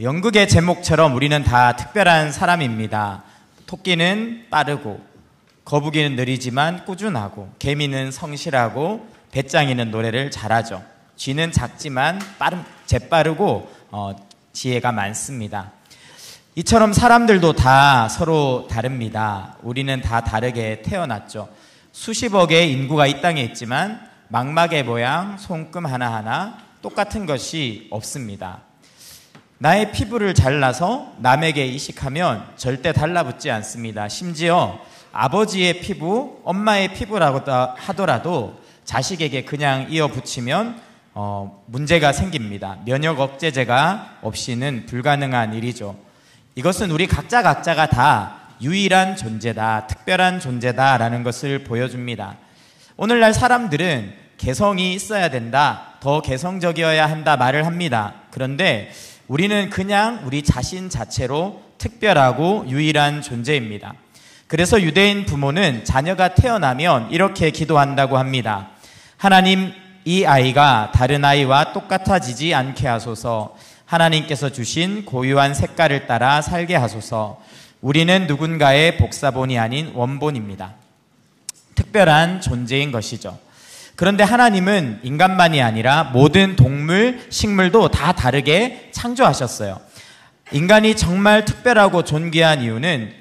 연극의 제목처럼 우리는 다 특별한 사람입니다. 토끼는 빠르고, 거북이는 느리지만 꾸준하고, 개미는 성실하고, 배짱이는 노래를 잘하죠. 쥐는 작지만 재빠르고 지혜가 많습니다. 이처럼 사람들도 다 서로 다릅니다. 우리는 다 다르게 태어났죠. 수십억의 인구가 이 땅에 있지만 망막의 모양, 손금 하나하나 똑같은 것이 없습니다. 나의 피부를 잘라서 남에게 이식하면 절대 달라붙지 않습니다. 심지어 아버지의 피부, 엄마의 피부라고 하더라도 자식에게 그냥 이어붙이면 문제가 생깁니다. 면역 억제제가 없이는 불가능한 일이죠. 이것은 우리 각자가 다 유일한 존재다, 특별한 존재다라는 것을 보여줍니다. 오늘날 사람들은 개성이 있어야 된다, 더 개성적이어야 한다 말을 합니다. 그런데 우리는 그냥 우리 자신 자체로 특별하고 유일한 존재입니다. 그래서 유대인 부모는 자녀가 태어나면 이렇게 기도한다고 합니다. 하나님, 이 아이가 다른 아이와 똑같아지지 않게 하소서. 하나님께서 주신 고유한 색깔을 따라 살게 하소서. 우리는 누군가의 복사본이 아닌 원본입니다. 특별한 존재인 것이죠. 그런데 하나님은 인간만이 아니라 모든 동물, 식물도 다 다르게 창조하셨어요. 인간이 정말 특별하고 존귀한 이유는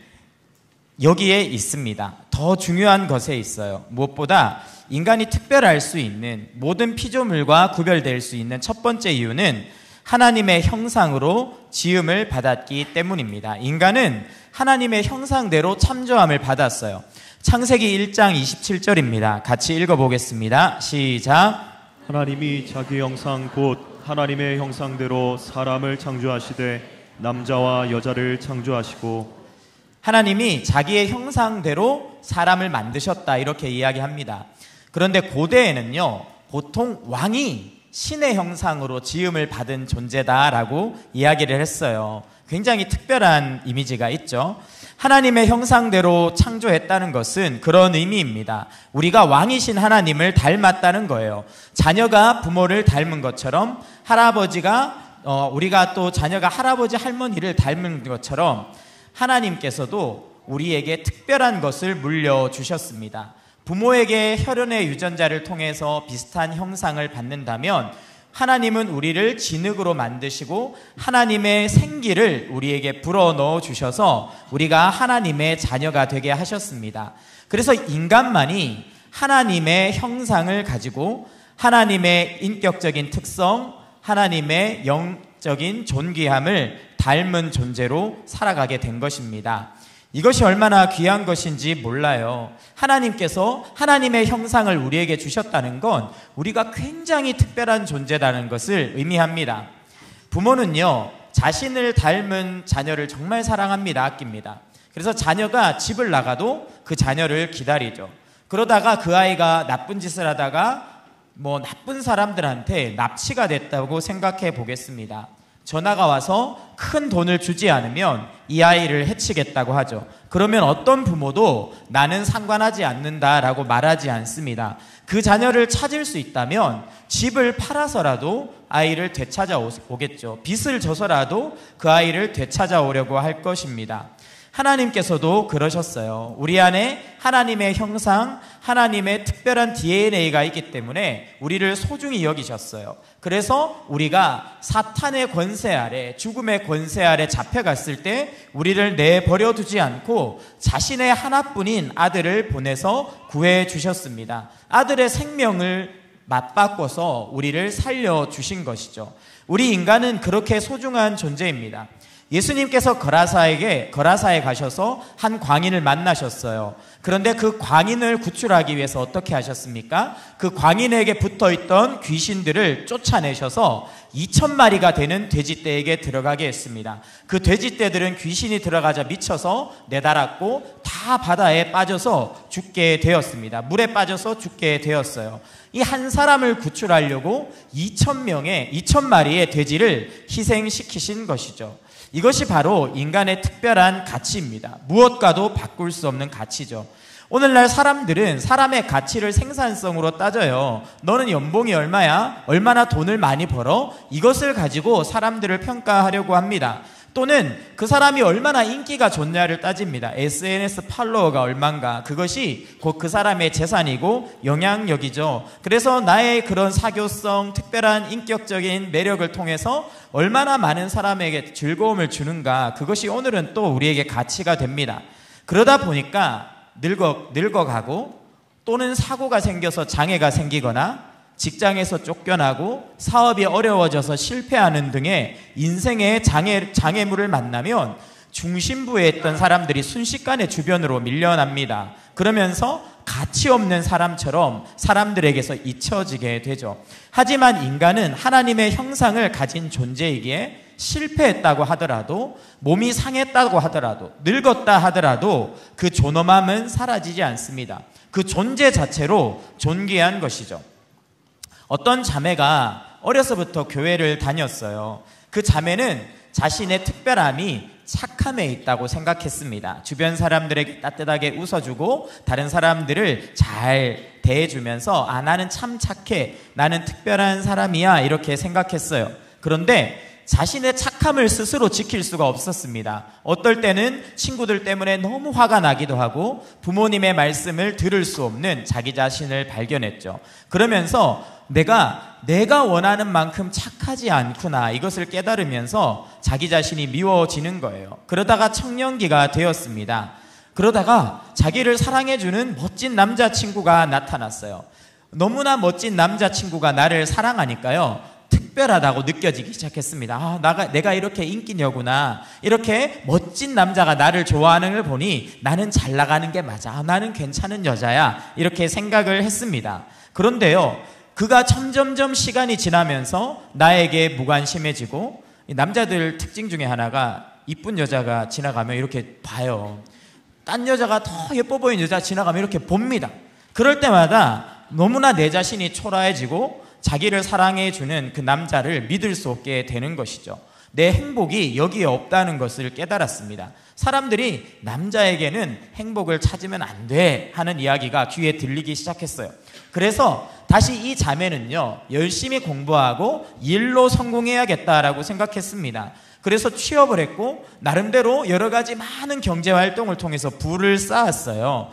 여기에 있습니다. 더 중요한 것에 있어요. 무엇보다 인간이 특별할 수 있는, 모든 피조물과 구별될 수 있는 첫 번째 이유는 하나님의 형상으로 지음을 받았기 때문입니다. 인간은 하나님의 형상대로 창조함을 받았어요. 창세기 1장 27절입니다. 같이 읽어보겠습니다. 시작. 하나님이 자기 형상 곧 하나님의 형상대로 사람을 창조하시되 남자와 여자를 창조하시고. 하나님이 자기의 형상대로 사람을 만드셨다, 이렇게 이야기합니다. 그런데 고대에는요, 보통 왕이 신의 형상으로 지음을 받은 존재다라고 이야기를 했어요. 굉장히 특별한 이미지가 있죠. 하나님의 형상대로 창조했다는 것은 그런 의미입니다. 우리가 왕이신 하나님을 닮았다는 거예요. 자녀가 부모를 닮은 것처럼 우리가 또 자녀가 할아버지 할머니를 닮은 것처럼 하나님께서도 우리에게 특별한 것을 물려주셨습니다. 부모에게 혈연의 유전자를 통해서 비슷한 형상을 받는다면 하나님은 우리를 진흙으로 만드시고 하나님의 생기를 우리에게 불어넣어 주셔서 우리가 하나님의 자녀가 되게 하셨습니다. 그래서 인간만이 하나님의 형상을 가지고 하나님의 인격적인 특성, 하나님의 영적인 존귀함을 닮은 존재로 살아가게 된 것입니다. 이것이 얼마나 귀한 것인지 몰라요. 하나님께서 하나님의 형상을 우리에게 주셨다는 건 우리가 굉장히 특별한 존재라는 것을 의미합니다. 부모는요, 자신을 닮은 자녀를 정말 사랑합니다. 아낍니다. 그래서 자녀가 집을 나가도 그 자녀를 기다리죠. 그러다가 그 아이가 나쁜 짓을 하다가 나쁜 사람들한테 납치가 됐다고 생각해 보겠습니다. 전화가 와서 큰 돈을 주지 않으면 이 아이를 해치겠다고 하죠. 그러면 어떤 부모도 나는 상관하지 않는다라고 말하지 않습니다. 그 자녀를 찾을 수 있다면 집을 팔아서라도 아이를 되찾아오겠죠. 빚을 져서라도 그 아이를 되찾아오려고 할 것입니다. 하나님께서도 그러셨어요. 우리 안에 하나님의 형상, 하나님의 특별한 DNA가 있기 때문에 우리를 소중히 여기셨어요. 그래서 우리가 사탄의 권세 아래, 죽음의 권세 아래 잡혀갔을 때 우리를 내버려 두지 않고 자신의 하나뿐인 아들을 보내서 구해 주셨습니다. 아들의 생명을 맞바꿔서 우리를 살려주신 것이죠. 우리 인간은 그렇게 소중한 존재입니다. 예수님께서 거라사에 가셔서 한 광인을 만나셨어요. 그런데 그 광인을 구출하기 위해서 어떻게 하셨습니까? 그 광인에게 붙어있던 귀신들을 쫓아내셔서 2,000마리가 되는 돼지떼에게 들어가게 했습니다. 그 돼지떼들은 귀신이 들어가자 미쳐서 내달았고 다 바다에 빠져서 죽게 되었습니다. 물에 빠져서 죽게 되었어요. 이 한 사람을 구출하려고 2,000마리의 돼지를 희생시키신 것이죠. 이것이 바로 인간의 특별한 가치입니다. 무엇과도 바꿀 수 없는 가치죠. 오늘날 사람들은 사람의 가치를 생산성으로 따져요. 너는 연봉이 얼마야? 얼마나 돈을 많이 벌어? 이것을 가지고 사람들을 평가하려고 합니다. 또는 그 사람이 얼마나 인기가 좋냐를 따집니다. SNS 팔로워가 얼만가. 그것이 곧 그 사람의 재산이고 영향력이죠. 그래서 나의 그런 사교성, 특별한 인격적인 매력을 통해서 얼마나 많은 사람에게 즐거움을 주는가. 그것이 오늘은 또 우리에게 가치가 됩니다. 그러다 보니까 늙어가고 또는 사고가 생겨서 장애가 생기거나 직장에서 쫓겨나고 사업이 어려워져서 실패하는 등의 인생의 장애물을 만나면 중심부에 있던 사람들이 순식간에 주변으로 밀려납니다. 그러면서 가치 없는 사람처럼 사람들에게서 잊혀지게 되죠. 하지만 인간은 하나님의 형상을 가진 존재이기에 실패했다고 하더라도, 몸이 상했다고 하더라도, 늙었다 하더라도 그 존엄함은 사라지지 않습니다. 그 존재 자체로 존귀한 것이죠. 어떤 자매가 어려서부터 교회를 다녔어요. 그 자매는 자신의 특별함이 착함에 있다고 생각했습니다. 주변 사람들에게 따뜻하게 웃어주고 다른 사람들을 잘 대해주면서 나는 참 착해, 나는 특별한 사람이야, 이렇게 생각했어요. 그런데 자신의 착함을 스스로 지킬 수가 없었습니다. 어떨 때는 친구들 때문에 너무 화가 나기도 하고 부모님의 말씀을 들을 수 없는 자기 자신을 발견했죠. 그러면서 내가 원하는 만큼 착하지 않구나, 이것을 깨달으면서 자기 자신이 미워지는 거예요. 그러다가 청년기가 되었습니다. 그러다가 자기를 사랑해주는 멋진 남자친구가 나타났어요. 너무나 멋진 남자친구가 나를 사랑하니까요, 특별하다고 느껴지기 시작했습니다. 내가 이렇게 인기녀구나. 이렇게 멋진 남자가 나를 좋아하는 걸 보니 나는 잘 나가는 게 맞아. 나는 괜찮은 여자야. 이렇게 생각을 했습니다. 그런데요, 그가 점점점 시간이 지나면서 나에게 무관심해지고, 남자들 특징 중에 하나가 이쁜 여자가 지나가면 이렇게 봐요. 딴 여자가 더 예뻐 보이는 여자 지나가면 이렇게 봅니다. 그럴 때마다 너무나 내 자신이 초라해지고 자기를 사랑해주는 그 남자를 믿을 수 없게 되는 것이죠. 내 행복이 여기에 없다는 것을 깨달았습니다. 사람들이 남자에게는 행복을 찾으면 안 돼 하는 이야기가 귀에 들리기 시작했어요. 그래서 다시 이 자매는요, 열심히 공부하고 일로 성공해야겠다라고 생각했습니다. 그래서 취업을 했고 나름대로 여러 가지 많은 경제활동을 통해서 부를 쌓았어요.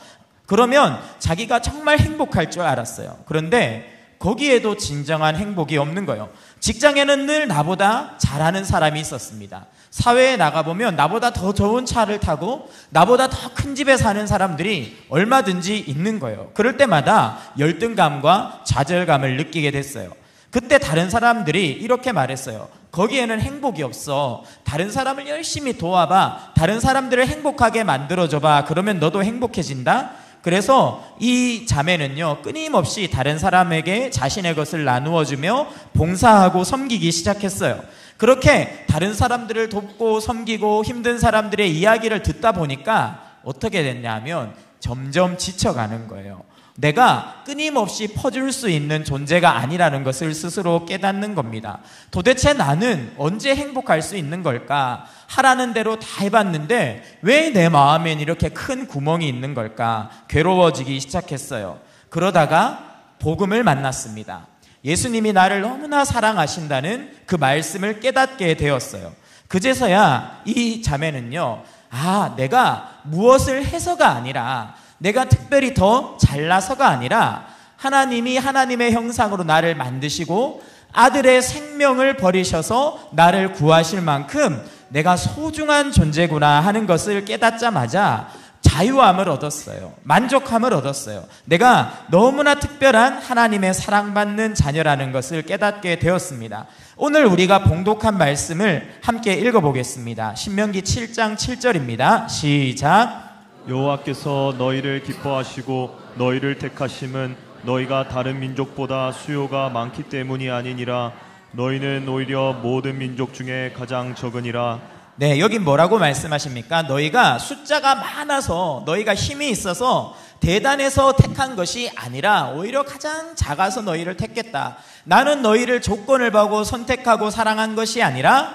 그러면 자기가 정말 행복할 줄 알았어요. 그런데 거기에도 진정한 행복이 없는 거예요. 직장에는 늘 나보다 잘하는 사람이 있었습니다. 사회에 나가보면 나보다 더 좋은 차를 타고 나보다 더 큰 집에 사는 사람들이 얼마든지 있는 거예요. 그럴 때마다 열등감과 좌절감을 느끼게 됐어요. 그때 다른 사람들이 이렇게 말했어요. 거기에는 행복이 없어. 다른 사람을 열심히 도와봐. 다른 사람들을 행복하게 만들어줘봐. 그러면 너도 행복해진다. 그래서 이 자매는요, 끊임없이 다른 사람에게 자신의 것을 나누어주며 봉사하고 섬기기 시작했어요. 그렇게 다른 사람들을 돕고 섬기고 힘든 사람들의 이야기를 듣다 보니까 어떻게 됐냐면 점점 지쳐가는 거예요. 내가 끊임없이 퍼줄 수 있는 존재가 아니라는 것을 스스로 깨닫는 겁니다. 도대체 나는 언제 행복할 수 있는 걸까? 하라는 대로 다 해봤는데 왜 내 마음엔 이렇게 큰 구멍이 있는 걸까? 괴로워지기 시작했어요. 그러다가 복음을 만났습니다. 예수님이 나를 너무나 사랑하신다는 그 말씀을 깨닫게 되었어요. 그제서야 이 자매는요, 내가 무엇을 해서가 아니라, 내가 특별히 더 잘나서가 아니라 하나님이 하나님의 형상으로 나를 만드시고 아들의 생명을 버리셔서 나를 구하실 만큼 내가 소중한 존재구나 하는 것을 깨닫자마자 자유함을 얻었어요. 만족함을 얻었어요. 내가 너무나 특별한 하나님의 사랑받는 자녀라는 것을 깨닫게 되었습니다. 오늘 우리가 봉독한 말씀을 함께 읽어보겠습니다. 신명기 7장 7절입니다. 시작. 여호와께서 너희를 기뻐하시고 너희를 택하심은 너희가 다른 민족보다 수요가 많기 때문이 아니니라. 너희는 오히려 모든 민족 중에 가장 적으니라. 네, 여기 뭐라고 말씀하십니까? 너희가 숫자가 많아서, 너희가 힘이 있어서 대단해서 택한 것이 아니라 오히려 가장 작아서 너희를 택했다. 나는 너희를 조건을 보고 선택하고 사랑한 것이 아니라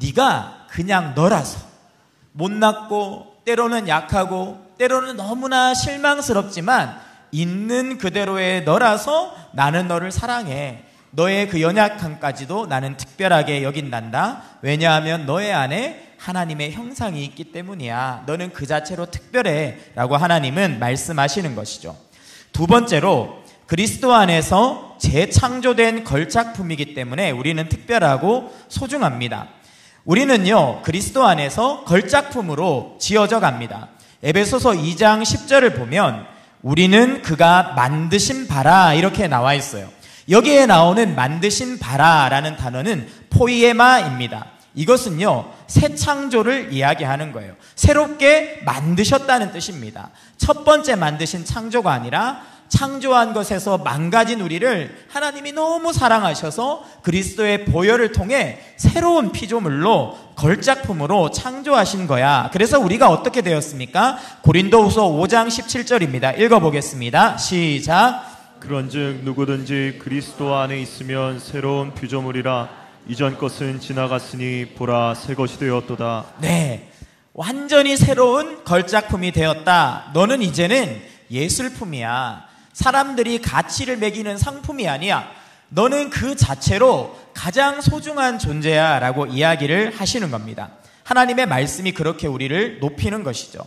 네가 그냥 너라서, 못났고 때로는 약하고 때로는 너무나 실망스럽지만 있는 그대로의 너라서 나는 너를 사랑해. 너의 그 연약함까지도 나는 특별하게 여긴단다. 왜냐하면 너의 안에 하나님의 형상이 있기 때문이야. 너는 그 자체로 특별해 라고 하나님은 말씀하시는 것이죠. 두 번째로 그리스도 안에서 재창조된 걸작품이기 때문에 우리는 특별하고 소중합니다. 우리는요 그리스도 안에서 걸작품으로 지어져 갑니다. 에베소서 2장 10절을 보면 우리는 그가 만드신 바라 이렇게 나와 있어요. 여기에 나오는 만드신 바라라는 단어는 포이에마입니다. 이것은요 새 창조를 이야기하는 거예요. 새롭게 만드셨다는 뜻입니다. 첫 번째 만드신 창조가 아니라 창조한 것에서 망가진 우리를 하나님이 너무 사랑하셔서 그리스도의 보혈을 통해 새로운 피조물로 걸작품으로 창조하신 거야. 그래서 우리가 어떻게 되었습니까? 고린도후서 5장 17절입니다. 읽어보겠습니다. 시작. 그런즉 누구든지 그리스도 안에 있으면 새로운 피조물이라 이전 것은 지나갔으니 보라 새 것이 되었도다. 네, 완전히 새로운 걸작품이 되었다. 너는 이제는 예술품이야. 사람들이 가치를 매기는 상품이 아니야. 너는 그 자체로 가장 소중한 존재야 라고 이야기를 하시는 겁니다. 하나님의 말씀이 그렇게 우리를 높이는 것이죠.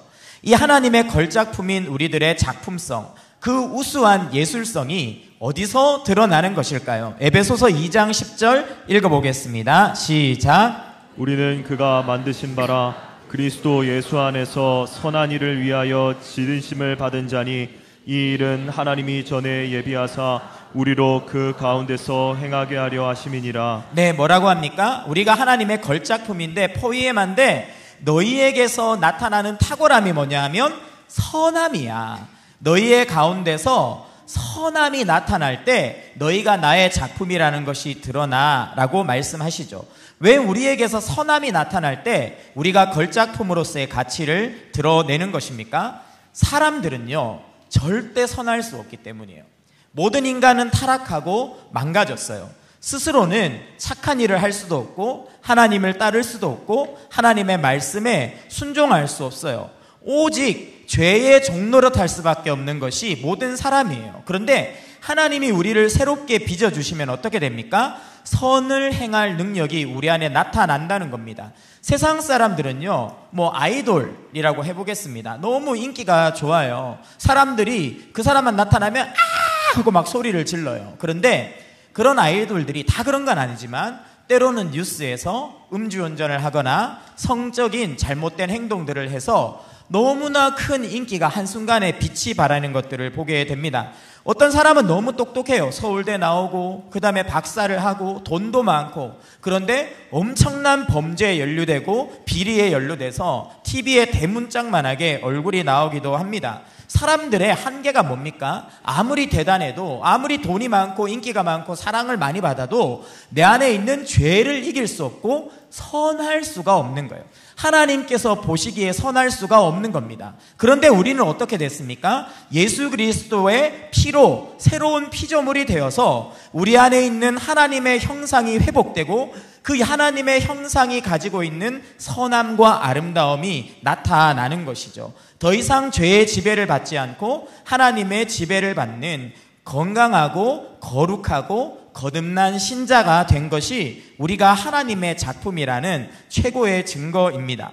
이 하나님의 걸작품인 우리들의 작품성, 그 우수한 예술성이 어디서 드러나는 것일까요? 에베소서 2장 10절 읽어보겠습니다. 시작. 우리는 그가 만드신 바라 그리스도 예수 안에서 선한 일을 위하여 지으심을 받은 자니 이 일은 하나님이 전에 예비하사 우리로 그 가운데서 행하게 하려 하심이니라. 네, 뭐라고 합니까? 우리가 하나님의 걸작품인데 포이에마인데 너희에게서 나타나는 탁월함이 뭐냐 하면 선함이야. 너희의 가운데서 선함이 나타날 때 너희가 나의 작품이라는 것이 드러나 라고 말씀하시죠. 왜 우리에게서 선함이 나타날 때 우리가 걸작품으로서의 가치를 드러내는 것입니까? 사람들은요 절대 선할 수 없기 때문이에요. 모든 인간은 타락하고 망가졌어요. 스스로는 착한 일을 할 수도 없고 하나님을 따를 수도 없고 하나님의 말씀에 순종할 수 없어요. 오직 죄의 종노릇 할 수밖에 없는 것이 모든 사람이에요. 그런데 하나님이 우리를 새롭게 빚어주시면 어떻게 됩니까? 선을 행할 능력이 우리 안에 나타난다는 겁니다. 세상 사람들은요 아이돌이라고 해보겠습니다. 너무 인기가 좋아요. 사람들이 그 사람만 나타나면 아 하고 막 소리를 질러요. 그런데 그런 아이돌들이 다 그런 건 아니지만 때로는 뉴스에서 음주운전을 하거나 성적인 잘못된 행동들을 해서 너무나 큰 인기가 한순간에 빛이 발하는 것들을 보게 됩니다. 어떤 사람은 너무 똑똑해요. 서울대 나오고 그 다음에 박사를 하고 돈도 많고, 그런데 엄청난 범죄에 연루되고 비리에 연루돼서 TV에 대문짝만하게 얼굴이 나오기도 합니다. 사람들의 한계가 뭡니까? 아무리 대단해도, 아무리 돈이 많고 인기가 많고 사랑을 많이 받아도 내 안에 있는 죄를 이길 수 없고 선할 수가 없는 거예요. 하나님께서 보시기에 선할 수가 없는 겁니다. 그런데 우리는 어떻게 됐습니까? 예수 그리스도의 피로 새로운 피조물이 되어서 우리 안에 있는 하나님의 형상이 회복되고 그 하나님의 형상이 가지고 있는 선함과 아름다움이 나타나는 것이죠. 더 이상 죄의 지배를 받지 않고 하나님의 지배를 받는 건강하고 거룩하고 거듭난 신자가 된 것이 우리가 하나님의 작품이라는 최고의 증거입니다.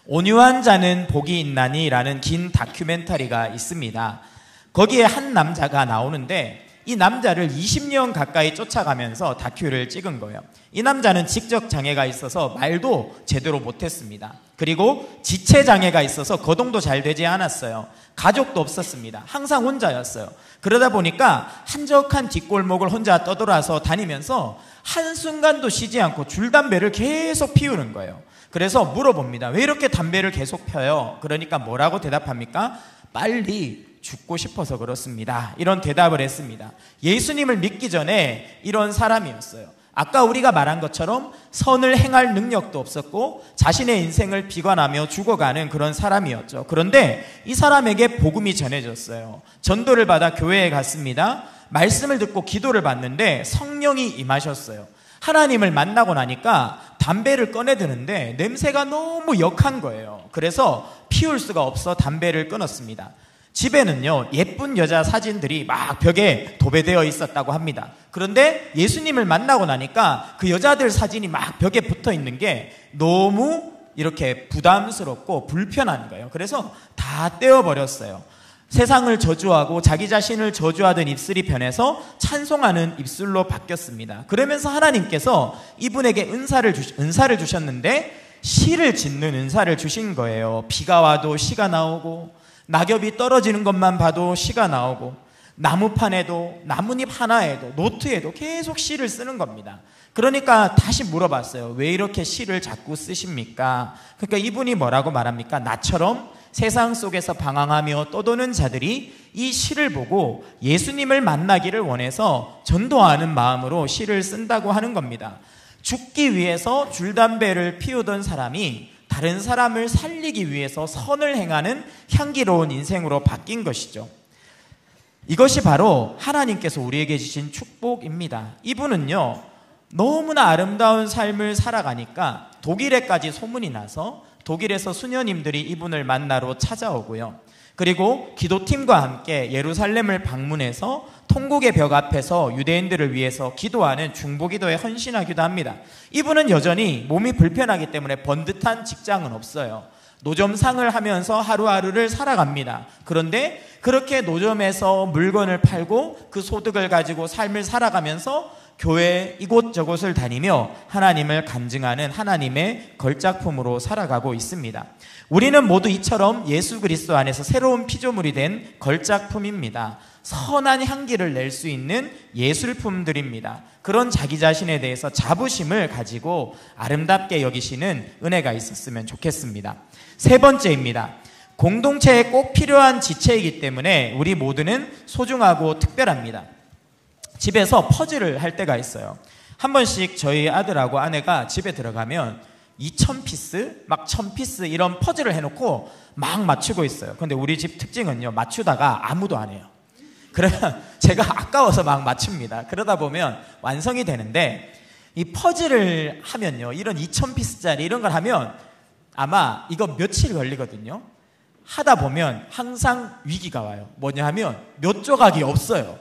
온유한 자는 복이 있나니 라는 긴 다큐멘터리가 있습니다. 거기에 한 남자가 나오는데 이 남자를 20년 가까이 쫓아가면서 다큐를 찍은 거예요. 이 남자는 지적장애가 있어서 말도 제대로 못했습니다. 그리고 지체장애가 있어서 거동도 잘 되지 않았어요. 가족도 없었습니다. 항상 혼자였어요. 그러다 보니까 한적한 뒷골목을 혼자 떠돌아서 다니면서 한순간도 쉬지 않고 줄담배를 계속 피우는 거예요. 그래서 물어봅니다. 왜 이렇게 담배를 계속 펴요? 그러니까 뭐라고 대답합니까? 빨리 죽고 싶어서 그렇습니다. 이런 대답을 했습니다. 예수님을 믿기 전에 이런 사람이었어요. 아까 우리가 말한 것처럼 선을 행할 능력도 없었고 자신의 인생을 비관하며 죽어가는 그런 사람이었죠. 그런데 이 사람에게 복음이 전해졌어요. 전도를 받아 교회에 갔습니다. 말씀을 듣고 기도를 받는데 성령이 임하셨어요. 하나님을 만나고 나니까 담배를 꺼내드는데 냄새가 너무 역한 거예요. 그래서 피울 수가 없어 담배를 끊었습니다. 집에는요, 예쁜 여자 사진들이 막 벽에 도배되어 있었다고 합니다. 그런데 예수님을 만나고 나니까 그 여자들 사진이 막 벽에 붙어 있는 게 너무 이렇게 부담스럽고 불편한 거예요. 그래서 다 떼어버렸어요. 세상을 저주하고 자기 자신을 저주하던 입술이 변해서 찬송하는 입술로 바뀌었습니다. 그러면서 하나님께서 이분에게 은사를 주셨는데 시를 짓는 은사를 주신 거예요. 비가 와도 시가 나오고 낙엽이 떨어지는 것만 봐도 시가 나오고 나무판에도 나뭇잎 하나에도 노트에도 계속 시를 쓰는 겁니다. 그러니까 다시 물어봤어요. 왜 이렇게 시를 자꾸 쓰십니까? 그러니까 이분이 뭐라고 말합니까? 나처럼 세상 속에서 방황하며 떠도는 자들이 이 시를 보고 예수님을 만나기를 원해서 전도하는 마음으로 시를 쓴다고 하는 겁니다. 죽기 위해서 줄담배를 피우던 사람이 다른 사람을 살리기 위해서 선을 행하는 향기로운 인생으로 바뀐 것이죠. 이것이 바로 하나님께서 우리에게 주신 축복입니다. 이분은요, 너무나 아름다운 삶을 살아가니까 독일에까지 소문이 나서 독일에서 수녀님들이 이분을 만나러 찾아오고요. 그리고 기도팀과 함께 예루살렘을 방문해서 통곡의 벽 앞에서 유대인들을 위해서 기도하는 중보기도에 헌신하기도 합니다. 이분은 여전히 몸이 불편하기 때문에 번듯한 직장은 없어요. 노점상을 하면서 하루하루를 살아갑니다. 그런데 그렇게 노점에서 물건을 팔고 그 소득을 가지고 삶을 살아가면서 교회 이곳저곳을 다니며 하나님을 간증하는 하나님의 걸작품으로 살아가고 있습니다. 우리는 모두 이처럼 예수 그리스도 안에서 새로운 피조물이 된 걸작품입니다. 선한 향기를 낼 수 있는 예술품들입니다. 그런 자기 자신에 대해서 자부심을 가지고 아름답게 여기시는 은혜가 있었으면 좋겠습니다. 세 번째입니다. 공동체에 꼭 필요한 지체이기 때문에 우리 모두는 소중하고 특별합니다. 집에서 퍼즐을 할 때가 있어요. 한 번씩 저희 아들하고 아내가 집에 들어가면 2,000피스, 막 1,000피스 이런 퍼즐을 해놓고 막 맞추고 있어요. 근데 우리 집 특징은요, 맞추다가 아무도 안 해요. 그러면 제가 아까워서 막 맞춥니다. 그러다 보면 완성이 되는데, 이 퍼즐을 하면요, 이런 2,000피스짜리 이런 걸 하면 아마 이거 며칠 걸리거든요. 하다 보면 항상 위기가 와요. 뭐냐 하면 몇 조각이 없어요.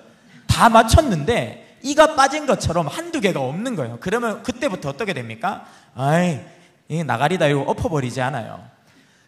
다 맞췄는데 이가 빠진 것처럼 한두 개가 없는 거예요. 그러면 그때부터 어떻게 됩니까? 아이, 이 나가리다 이거 엎어버리지 않아요.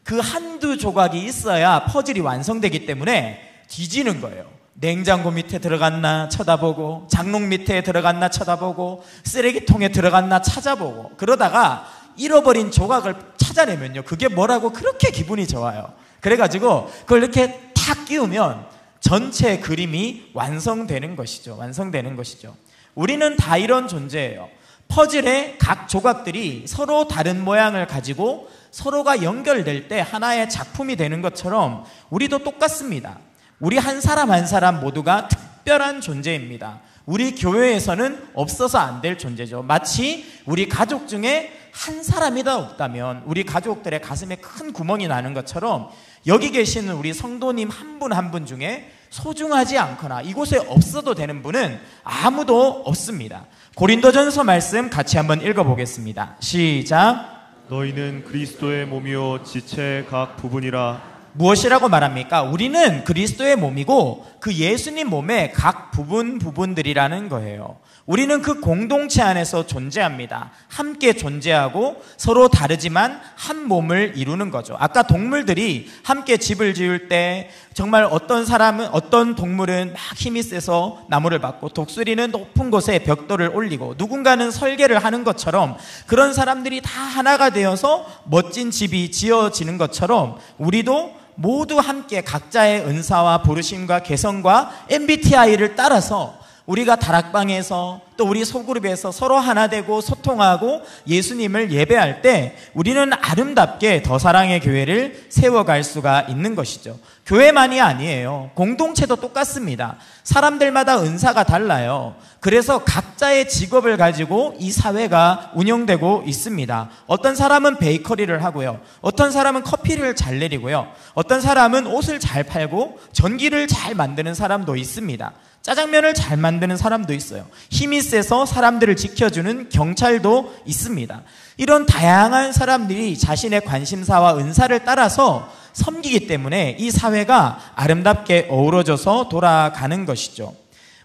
그 한두 조각이 있어야 퍼즐이 완성되기 때문에 뒤지는 거예요. 냉장고 밑에 들어갔나 쳐다보고, 장롱 밑에 들어갔나 쳐다보고, 쓰레기통에 들어갔나 찾아보고, 그러다가 잃어버린 조각을 찾아내면요, 그게 뭐라고 그렇게 기분이 좋아요. 그래가지고 그걸 이렇게 탁 끼우면 전체 그림이 완성되는 것이죠. 완성되는 것이죠. 우리는 다 이런 존재예요. 퍼즐의 각 조각들이 서로 다른 모양을 가지고 서로가 연결될 때 하나의 작품이 되는 것처럼 우리도 똑같습니다. 우리 한 사람 한 사람 모두가 특별한 존재입니다. 우리 교회에서는 없어서 안 될 존재죠. 마치 우리 가족 중에 한 사람이 더 없다면 우리 가족들의 가슴에 큰 구멍이 나는 것처럼 여기 계시는 우리 성도님 한 분 한 분 중에 소중하지 않거나 이곳에 없어도 되는 분은 아무도 없습니다. 고린도전서 말씀 같이 한번 읽어보겠습니다. 시작. 너희는 그리스도의 몸이요 지체의 각 부분이라. 무엇이라고 말합니까? 우리는 그리스도의 몸이고 그 예수님 몸의 각 부분들이라는 거예요. 우리는 그 공동체 안에서 존재합니다. 함께 존재하고 서로 다르지만 한 몸을 이루는 거죠. 아까 동물들이 함께 집을 지을 때 정말 어떤 동물은 막 힘이 세서 나무를 받고, 독수리는 높은 곳에 벽돌을 올리고, 누군가는 설계를 하는 것처럼 그런 사람들이 다 하나가 되어서 멋진 집이 지어지는 것처럼 우리도 모두 함께 각자의 은사와 부르심과 개성과 MBTI를 따라서 우리가 다락방에서 또 우리 소그룹에서 서로 하나 되고 소통하고 예수님을 예배할 때 우리는 아름답게 더 사랑의 교회를 세워갈 수가 있는 것이죠. 교회만이 아니에요. 공동체도 똑같습니다. 사람들마다 은사가 달라요. 그래서 각자의 직업을 가지고 이 사회가 운영되고 있습니다. 어떤 사람은 베이커리를 하고요. 어떤 사람은 커피를 잘 내리고요. 어떤 사람은 옷을 잘 팔고 전기를 잘 만드는 사람도 있습니다. 짜장면을 잘 만드는 사람도 있어요. 힘이 세서 사람들을 지켜주는 경찰도 있습니다. 이런 다양한 사람들이 자신의 관심사와 은사를 따라서 섬기기 때문에 이 사회가 아름답게 어우러져서 돌아가는 것이죠.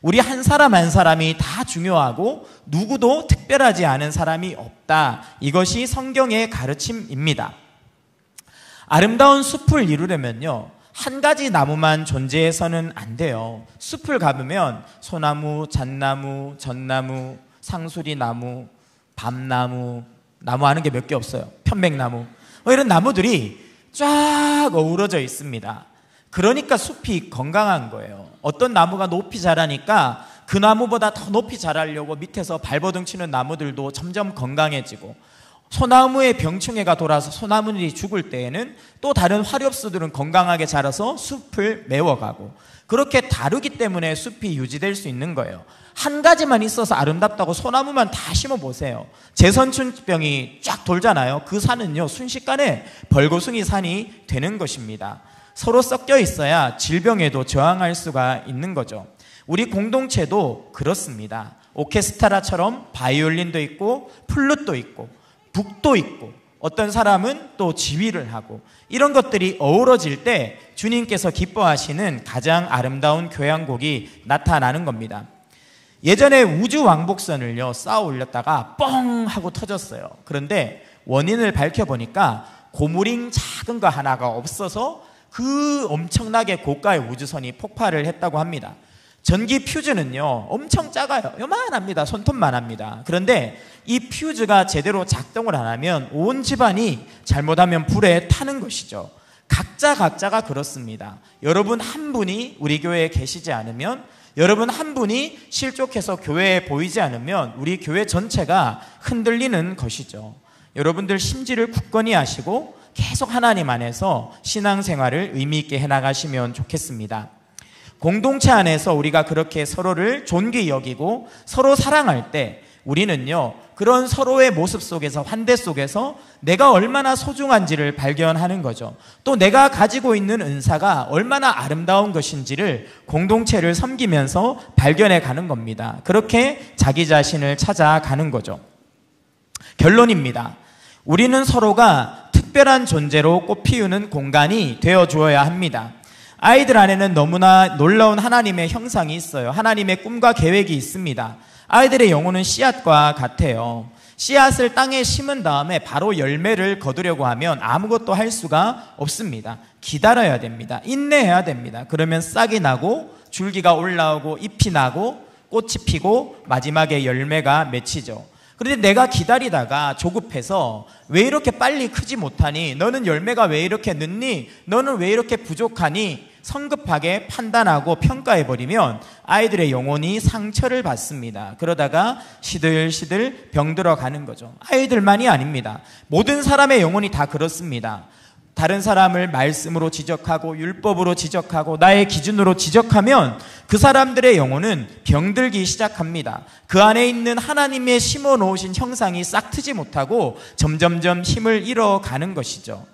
우리 한 사람 한 사람이 다 중요하고 누구도 특별하지 않은 사람이 없다. 이것이 성경의 가르침입니다. 아름다운 숲을 이루려면요, 한 가지 나무만 존재해서는 안 돼요. 숲을 가보면 소나무, 잣나무, 전나무, 상수리나무, 밤나무, 나무 아는 게 몇 개 없어요. 편백나무, 이런 나무들이 쫙 어우러져 있습니다. 그러니까 숲이 건강한 거예요. 어떤 나무가 높이 자라니까 그 나무보다 더 높이 자라려고 밑에서 발버둥 치는 나무들도 점점 건강해지고, 소나무의 병충해가 돌아서 소나무들이 죽을 때에는 또 다른 화렵수들은 건강하게 자라서 숲을 메워가고, 그렇게 다르기 때문에 숲이 유지될 수 있는 거예요. 한 가지만 있어서 아름답다고 소나무만 다 심어보세요. 제선춘병이 쫙 돌잖아요. 그 산은요, 순식간에 벌거숭이 산이 되는 것입니다. 서로 섞여 있어야 질병에도 저항할 수가 있는 거죠. 우리 공동체도 그렇습니다. 오케스트라처럼 바이올린도 있고 플룻도 있고 북도 있고, 어떤 사람은 또 지휘를 하고, 이런 것들이 어우러질 때 주님께서 기뻐하시는 가장 아름다운 교향곡이 나타나는 겁니다. 예전에 우주 왕복선을요 쌓아 올렸다가 뻥 하고 터졌어요. 그런데 원인을 밝혀보니까 고무링 작은 거 하나가 없어서 그 엄청나게 고가의 우주선이 폭발을 했다고 합니다. 전기 퓨즈는요 엄청 작아요. 요만합니다. 손톱만 합니다. 그런데 이 퓨즈가 제대로 작동을 안 하면 온 집안이 잘못하면 불에 타는 것이죠. 각자가 그렇습니다. 여러분 한 분이 우리 교회에 계시지 않으면, 여러분 한 분이 실족해서 교회에 보이지 않으면 우리 교회 전체가 흔들리는 것이죠. 여러분들 심지를 굳건히 하시고 계속 하나님 안에서 신앙생활을 의미 있게 해나가시면 좋겠습니다. 공동체 안에서 우리가 그렇게 서로를 존귀히 여기고 서로 사랑할 때 우리는요 그런 서로의 모습 속에서, 환대 속에서 내가 얼마나 소중한지를 발견하는 거죠. 또 내가 가지고 있는 은사가 얼마나 아름다운 것인지를 공동체를 섬기면서 발견해 가는 겁니다. 그렇게 자기 자신을 찾아가는 거죠. 결론입니다. 우리는 서로가 특별한 존재로 꽃피우는 공간이 되어 주어야 합니다. 아이들 안에는 너무나 놀라운 하나님의 형상이 있어요. 하나님의 꿈과 계획이 있습니다. 아이들의 영혼은 씨앗과 같아요. 씨앗을 땅에 심은 다음에 바로 열매를 거두려고 하면 아무것도 할 수가 없습니다. 기다려야 됩니다. 인내해야 됩니다. 그러면 싹이 나고 줄기가 올라오고 잎이 나고 꽃이 피고 마지막에 열매가 맺히죠. 그런데 내가 기다리다가 조급해서 왜 이렇게 빨리 크지 못하니? 너는 열매가 왜 이렇게 늦니? 너는 왜 이렇게 부족하니? 성급하게 판단하고 평가해버리면 아이들의 영혼이 상처를 받습니다. 그러다가 시들시들 병들어 가는 거죠. 아이들만이 아닙니다. 모든 사람의 영혼이 다 그렇습니다. 다른 사람을 말씀으로 지적하고 율법으로 지적하고 나의 기준으로 지적하면 그 사람들의 영혼은 병들기 시작합니다. 그 안에 있는 하나님의 심어놓으신 형상이 싹트지 못하고 점점점 힘을 잃어가는 것이죠.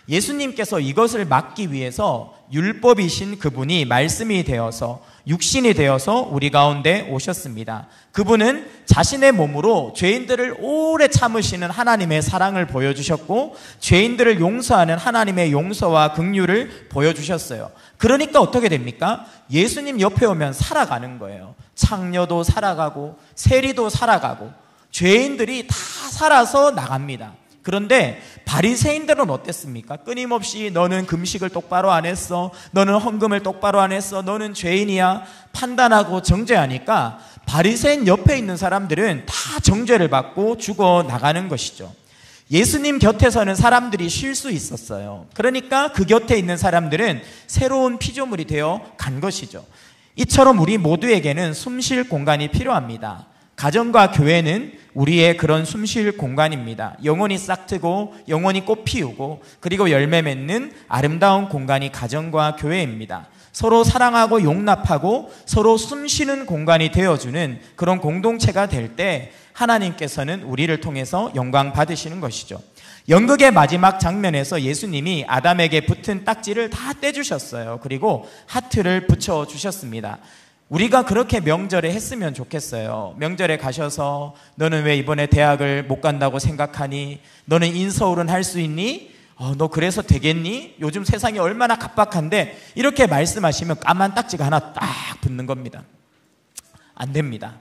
예수님께서 이것을 막기 위해서 율법이신 그분이 말씀이 되어서 육신이 되어서 우리 가운데 오셨습니다. 그분은 자신의 몸으로 죄인들을 오래 참으시는 하나님의 사랑을 보여주셨고 죄인들을 용서하는 하나님의 용서와 긍휼을 보여주셨어요. 그러니까 어떻게 됩니까? 예수님 옆에 오면 살아가는 거예요. 창녀도 살아가고 세리도 살아가고 죄인들이 다 살아서 나갑니다. 그런데 바리새인들은 어땠습니까? 끊임없이 너는 금식을 똑바로 안 했어, 너는 헌금을 똑바로 안 했어, 너는 죄인이야 판단하고 정죄하니까 바리새인 옆에 있는 사람들은 다 정죄를 받고 죽어나가는 것이죠. 예수님 곁에서는 사람들이 쉴 수 있었어요. 그러니까 그 곁에 있는 사람들은 새로운 피조물이 되어 간 것이죠. 이처럼 우리 모두에게는 숨쉴 공간이 필요합니다. 가정과 교회는 우리의 그런 숨쉴 공간입니다. 영혼이 싹트고 영혼이 꽃 피우고 그리고 열매 맺는 아름다운 공간이 가정과 교회입니다. 서로 사랑하고 용납하고 서로 숨쉬는 공간이 되어주는 그런 공동체가 될 때 하나님께서는 우리를 통해서 영광 받으시는 것이죠. 연극의 마지막 장면에서 예수님이 아담에게 붙은 딱지를 다 떼주셨어요. 그리고 하트를 붙여주셨습니다. 우리가 그렇게 명절에 했으면 좋겠어요. 명절에 가셔서 너는 왜 이번에 대학을 못 간다고 생각하니? 너는 인서울은 할 수 있니? 너 그래서 되겠니? 요즘 세상이 얼마나 각박한데 이렇게 말씀하시면 까만 딱지가 하나 딱 붙는 겁니다. 안 됩니다.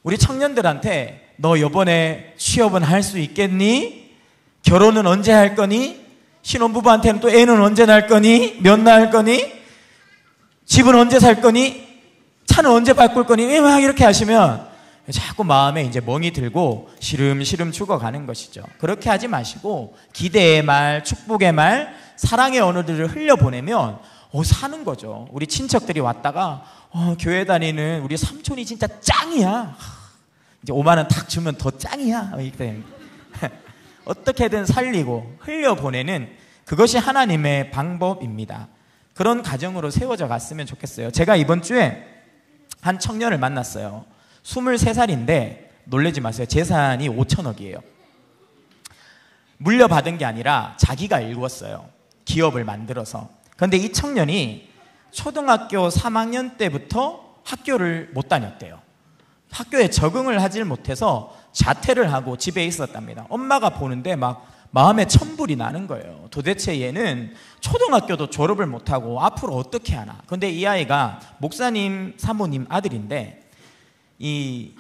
우리 청년들한테 너 이번에 취업은 할 수 있겠니? 결혼은 언제 할 거니? 신혼부부한테는 또 애는 언제 낳을 거니? 몇 낳을 거니? 집은 언제 살 거니? 차는 언제 바꿀 거니? 막 이렇게 하시면 자꾸 마음에 이제 멍이 들고 시름시름 죽어가는 것이죠. 그렇게 하지 마시고 기대의 말, 축복의 말, 사랑의 언어들을 흘려보내면 사는 거죠. 우리 친척들이 왔다가 교회 다니는 우리 삼촌이 진짜 짱이야. 이제 5만 원 탁 주면 더 짱이야. 어떻게든 살리고 흘려보내는 그것이 하나님의 방법입니다. 그런 가정으로 세워져 갔으면 좋겠어요. 제가 이번 주에 한 청년을 만났어요. 23살인데 놀라지 마세요. 재산이 5천억이에요. 물려받은 게 아니라 자기가 일궜어요. 기업을 만들어서. 그런데 이 청년이 초등학교 3학년 때부터 학교를 못 다녔대요. 학교에 적응을 하질 못해서 자퇴를 하고 집에 있었답니다. 엄마가 보는데 막 마음에 천불이 나는 거예요. 도대체 얘는 초등학교도 졸업을 못하고 앞으로 어떻게 하나. 근데 이 아이가 목사님 사모님 아들인데 이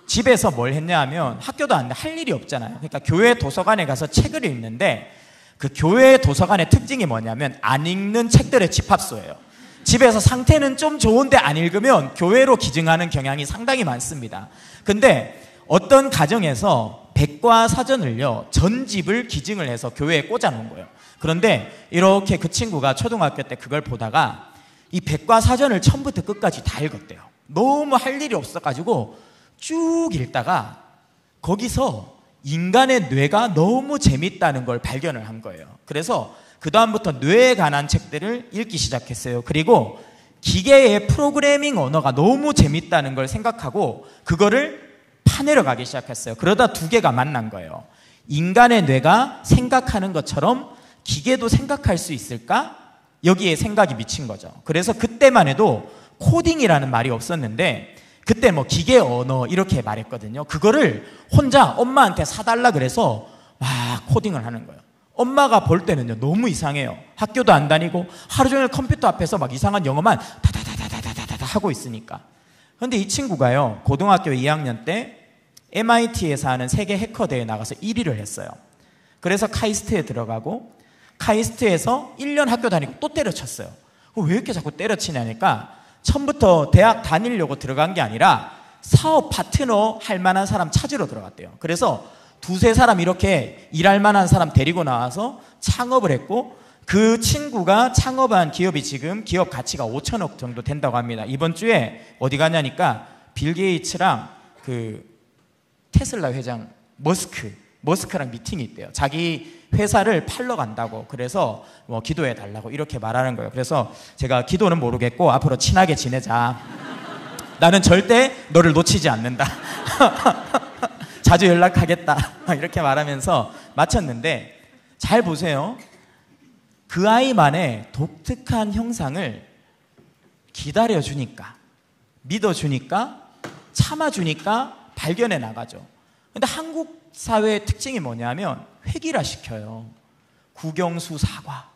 집에서 뭘 했냐 하면 학교도 안 돼. 할 일이 없잖아요. 그러니까 교회 도서관에 가서 책을 읽는데 그 교회 도서관의 특징이 뭐냐면 안 읽는 책들의 집합소예요. 집에서 상태는 좀 좋은데 안 읽으면 교회로 기증하는 경향이 상당히 많습니다. 근데 어떤 가정에서 백과사전을요 전집을 기증을 해서 교회에 꽂아놓은 거예요. 그런데 이렇게 그 친구가 초등학교 때 그걸 보다가 이 백과사전을 처음부터 끝까지 다 읽었대요. 너무 할 일이 없어가지고 쭉 읽다가 거기서 인간의 뇌가 너무 재밌다는 걸 발견을 한 거예요. 그래서 그 다음부터 뇌에 관한 책들을 읽기 시작했어요. 그리고 기계의 프로그래밍 언어가 너무 재밌다는 걸 생각하고 그거를 파내려 가기 시작했어요. 그러다 두 개가 만난 거예요. 인간의 뇌가 생각하는 것처럼 기계도 생각할 수 있을까? 여기에 생각이 미친 거죠. 그래서 그때만 해도 코딩이라는 말이 없었는데 그때 뭐 기계 언어 이렇게 말했거든요. 그거를 혼자 엄마한테 사달라 그래서 막 코딩을 하는 거예요. 엄마가 볼 때는요 너무 이상해요. 학교도 안 다니고 하루 종일 컴퓨터 앞에서 막 이상한 영어만 다다다다다다다 하고 있으니까. 그런데 이 친구가요 고등학교 2학년 때 MIT에서 하는 세계 해커 대회에 나가서 1위를 했어요. 그래서 카이스트에 들어가고 카이스트에서 1년 학교 다니고 또 때려쳤어요. 왜 이렇게 자꾸 때려치냐니까 처음부터 대학 다니려고 들어간 게 아니라 사업 파트너 할 만한 사람 찾으러 들어갔대요. 그래서 두세 사람 이렇게 일할 만한 사람 데리고 나와서 창업을 했고 그 친구가 창업한 기업이 지금 기업 가치가 5천억 정도 된다고 합니다. 이번 주에 어디 가냐니까 빌 게이츠랑 그 테슬라 회장 머스크랑 미팅이 있대요. 자기 회사를 팔러 간다고. 그래서 뭐 기도해 달라고 이렇게 말하는 거예요. 그래서 제가 기도는 모르겠고 앞으로 친하게 지내자. 나는 절대 너를 놓치지 않는다. 자주 연락하겠다. 이렇게 말하면서 마쳤는데 잘 보세요. 그 아이만의 독특한 형상을 기다려주니까 믿어주니까 참아주니까 발견해 나가죠. 근데 한국 사회의 특징이 뭐냐면 획일화 시켜요. 국영수 사과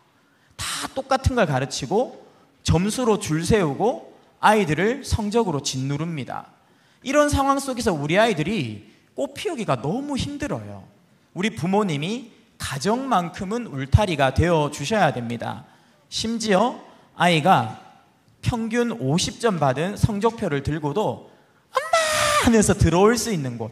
다 똑같은 걸 가르치고 점수로 줄 세우고 아이들을 성적으로 짓누릅니다. 이런 상황 속에서 우리 아이들이 꽃 피우기가 너무 힘들어요. 우리 부모님이 가정만큼은 울타리가 되어 주셔야 됩니다. 심지어 아이가 평균 50점 받은 성적표를 들고도 엄마 하면서 들어올 수 있는 곳,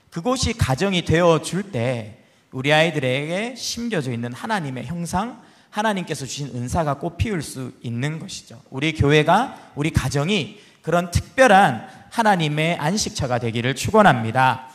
그곳이 가정이 되어 줄 때 우리 아이들에게 심겨져 있는 하나님의 형상, 하나님께서 주신 은사가 꽃 피울 수 있는 것이죠. 우리 교회가, 우리 가정이 그런 특별한 하나님의 안식처가 되기를 축원합니다.